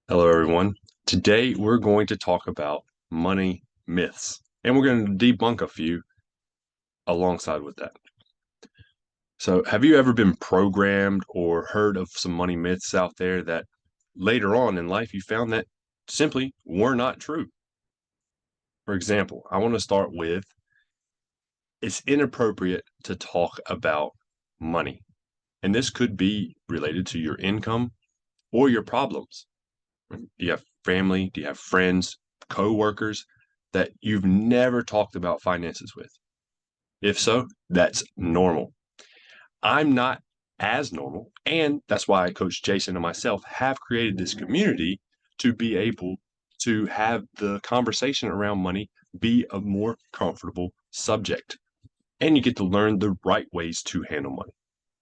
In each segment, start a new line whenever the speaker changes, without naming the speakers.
Hello, everyone. Today, we're going to talk about money myths, and we're going to debunk a few alongside with that. So, have you ever been programmed or heard of some money myths out there that later on in life you found that simply were not true? For example, I want to start with it's inappropriate to talk about money. And this could be related to your income or your problems. Do you have family? Do you have friends, coworkers that you've never talked about finances with? If so, that's normal. I'm not as normal. And that's why Coach Jason and myself have created this community to be able to have the conversation around money be a more comfortable subject. And you get to learn the right ways to handle money.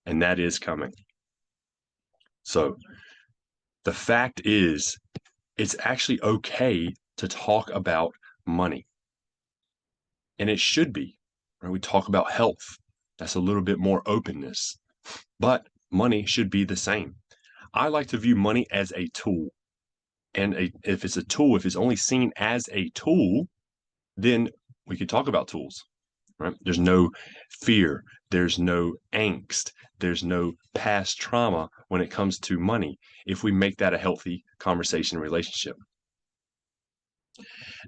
And that is coming. So the fact is, it's actually okay to talk about money. And it should be. Right? We talk about health. That's a little bit more openness. But money should be the same. I like to view money as a tool. And if it's a tool, if it's only seen as a tool, then we could talk about tools. Right? There's no fear. There's no angst. There's no past trauma when it comes to money if we make that a healthy conversation relationship.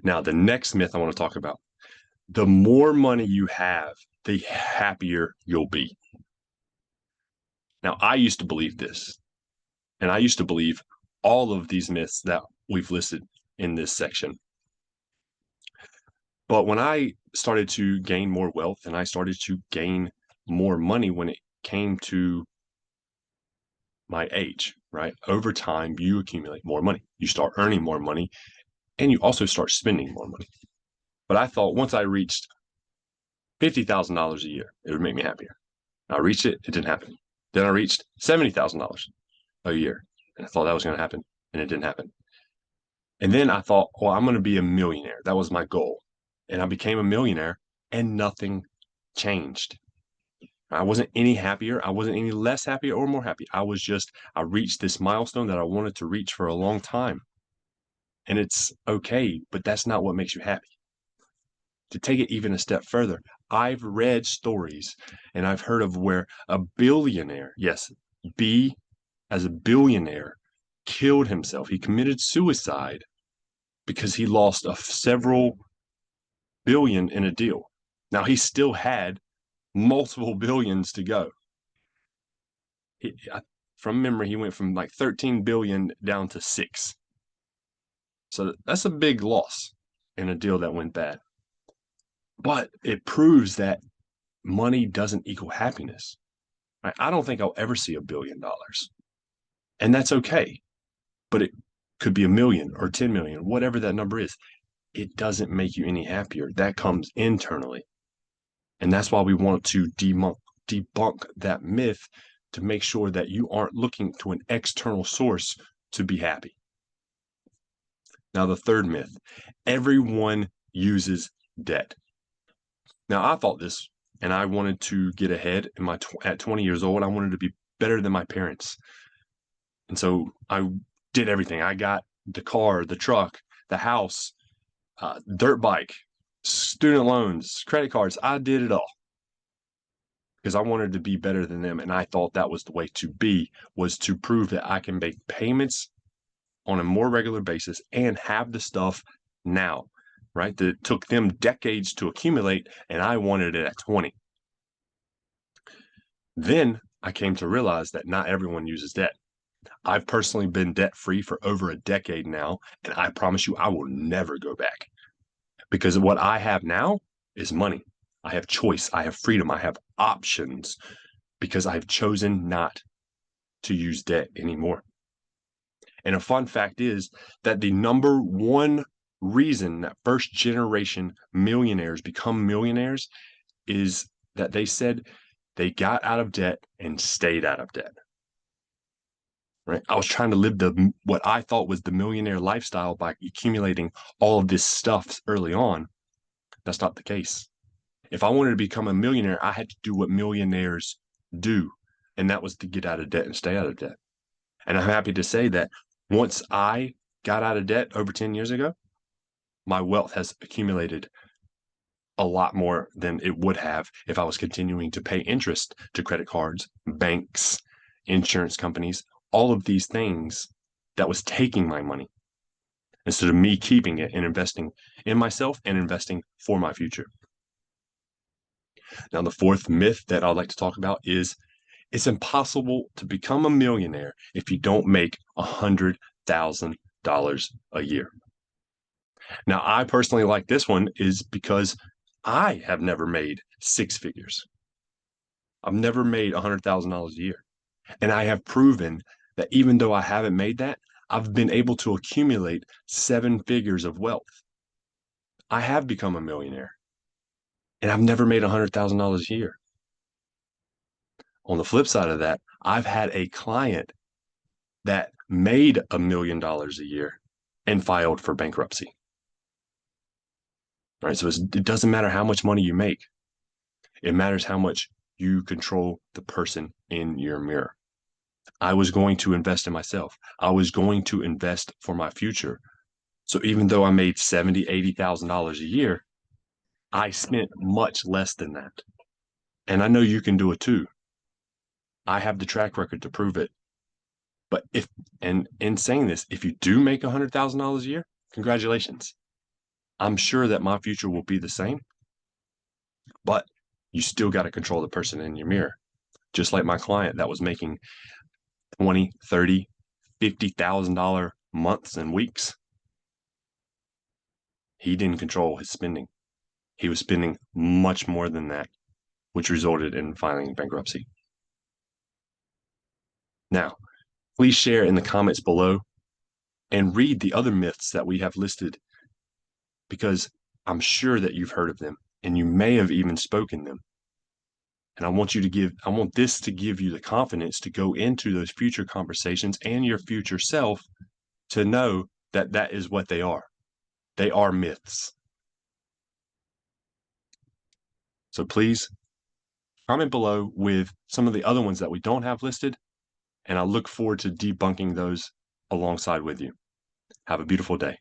Now, the next myth I want to talk about, the more money you have, the happier you'll be. Now, I used to believe this, and I used to believe all of these myths that we've listed in this section. But when I started to gain more wealth and I started to gain more money when it came to my age, right? Over time, you accumulate more money. You start earning more money, and you also start spending more money. But I thought once I reached $50,000 a year, it would make me happier. I reached it, it didn't happen. Then I reached $70,000 a year, and I thought that was going to happen, and it didn't happen. And then I thought, well, I'm going to be a millionaire. That was my goal. And I became a millionaire, and nothing changed. I wasn't any happier. I wasn't any less happy or more happy. I reached this milestone that I wanted to reach for a long time. And it's okay, but that's not what makes you happy. To take it even a step further, I've read stories and I've heard of where a billionaire, yes, B as a billionaire, killed himself. He committed suicide because he lost several billion in a deal. Now, he still had multiple billions to go. He, from memory, he went from like 13 billion down to 6. So that's a big loss in a deal that went bad. But it proves that money doesn't equal happiness. Right? I don't think I'll ever see $1 billion. And that's okay. But it could be a million or 10 million, whatever that number is. It doesn't make you any happier. That comes internally. And that's why we want to debunk that myth to make sure that you aren't looking to an external source to be happy. Now, the third myth, everyone uses debt. Now, I thought this, and I wanted to get ahead at 20 years old. I wanted to be better than my parents. And so I did everything. I got the car, the truck, the house, dirt bike, student loans, credit cards. I did it all because I wanted to be better than them. And I thought that was the way to be, was to prove that I can make payments on a more regular basis and have the stuff now, right? That took them decades to accumulate, and I wanted it at 20. Then I came to realize that not everyone uses debt. I've personally been debt free for over a decade now, and I promise you I will never go back because what I have now is money. I have choice, I have freedom, I have options because I've chosen not to use debt anymore. And a fun fact is that the number one reason that first generation millionaires become millionaires is that they said they got out of debt and stayed out of debt. Right? I was trying to live what I thought was the millionaire lifestyle by accumulating all of this stuff early on. That's not the case. If I wanted to become a millionaire, I had to do what millionaires do, and that was to get out of debt and stay out of debt. And I'm happy to say that once I got out of debt over 10 years ago, my wealth has accumulated a lot more than it would have if I was continuing to pay interest to credit cards, banks, insurance companies, all of these things that was taking my money instead of me keeping it and investing in myself and investing for my future. Now, the fourth myth that I'd like to talk about is it's impossible to become a millionaire if you don't make $100,000 a year. Now, I personally like this one is because I have never made six figures. I've never made $100,000 a year. And I have proven that even though I haven't made that, I've been able to accumulate seven figures of wealth. I have become a millionaire and I've never made $100,000 a year. On the flip side of that, I've had a client that made $1 million a year and filed for bankruptcy. Right. So it doesn't matter how much money you make. It matters how much you control the person in your mirror. I was going to invest in myself. I was going to invest for my future. So even though I made $70,000, $80,000 a year, I spent much less than that. And I know you can do it too. I have the track record to prove it. But and in saying this, if you do make $100,000 a year, congratulations. I'm sure that my future will be the same, but you still got to control the person in your mirror. Just like my client that was making 20, 30, $50,000 months and weeks. He didn't control his spending. He was spending much more than that, which resulted in filing bankruptcy. Now, please share in the comments below and read the other myths that we have listed because I'm sure that you've heard of them and you may have even spoken them. And I want this to give you the confidence to go into those future conversations and your future self to know that that is what they are. They are myths. So please comment below with some of the other ones that we don't have listed, and I look forward to debunking those alongside with you. Have a beautiful day.